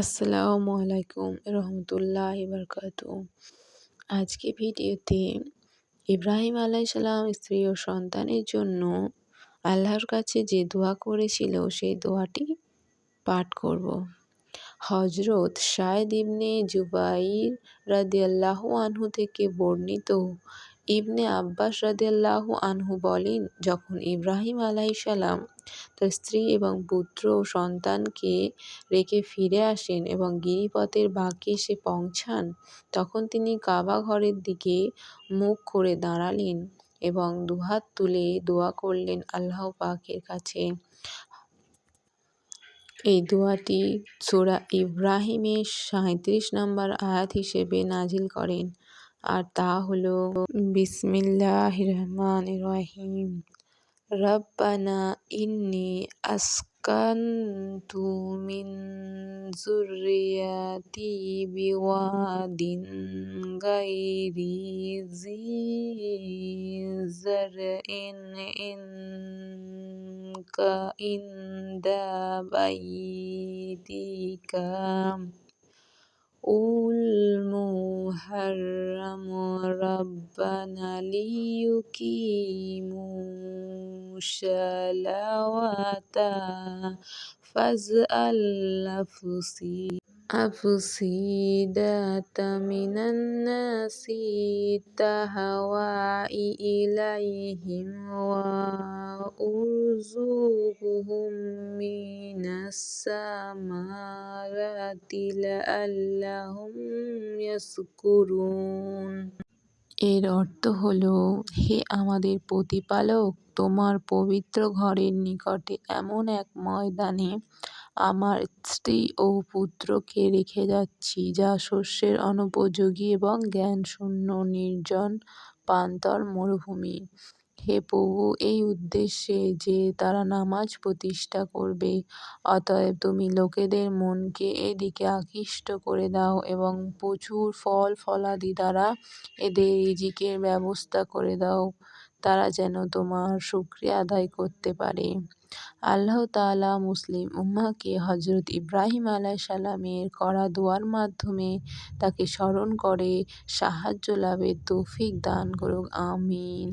আসসালামু আলাইকুম রহমতুল্লাহি বারাকাতুহু। আজকে ভিডিওতে ইব্রাহিম আলাইহিস সালাম স্ত্রী ও সন্তানের জন্য আল্লাহর কাছে যে দোয়া করেছিল সেই দোয়াটি পাঠ করব। হযরত সাঈদ ইবনে জুবাইর রাদিয়াল্লাহু আনহু থেকে বর্ণিত, ইবনে আব্বাস রাদিয়াল্লাহু আনহু বলেন, যখন ইব্রাহিম আলাইহিস সালাম তার স্ত্রী এবং পুত্র ও সন্তানকে রেখে ফিরে আসেন এবং গিরিপথের বাঁকে এসে পৌঁছান, তখন তিনি কাবা ঘরের দিকে মুখ করে দাঁড়ালেন এবং দুহাত তুলে দোয়া করলেন আল্লাহ পাকের কাছে। এই দোয়াটি সূরা ইব্রাহিমের ৩৭ নম্বর আয়াত হিসেবে নাজিল করেন, আর তা হলো বিসমিল্লাহির রহমানির রহিম। রব্বানা ইন্নী আসকানতু মিন যুররিয়াতি বিওয়াদিন গায়রি যি যারইন ইনদা বাইতিকা মুহাররাম রব্বানা লিয়ুকিমু সালাওয়াতা ফাজআল আফসিদাতাম মিনান নাসি তাহওয়া ইলাইহিম ওয়ারযুকহুম মিনাস সামারাতি লাআল্লাহুম ইয়াশকুরুন। এর অর্থ হলো, হে আমাদের প্রতিপালক, তোমার পবিত্র ঘরের নিকটে এমন এক ময়দানে আমার স্ত্রী ও পুত্রকে রেখে যাচ্ছি যা শস্যের অনুপযোগী এবং জ্ঞানশূন্য নির্জন প্রান্তর মরুভূমি। হে প্রভু, এই উদ্দেশ্যে যে তারা নামাজ প্রতিষ্ঠা করবে, অতএব তুমি লোকেদের মনকে এদিকে আকৃষ্ট করে দাও এবং প্রচুর ফল ফলাদি দ্বারা এদের রিজিকের ব্যবস্থা করে দাও, তারা যেন তোমার শুকরিয়া আদায় করতে পারে। আল্লাহ তাআলা মুসলিম উম্মাহকে হযরত ইব্রাহিম আলাইহিস সালামের করা দোয়ার মাধ্যমে তাকে স্মরণ করে সাহায্য লাভের তৌফিক দান করুক। আমিন।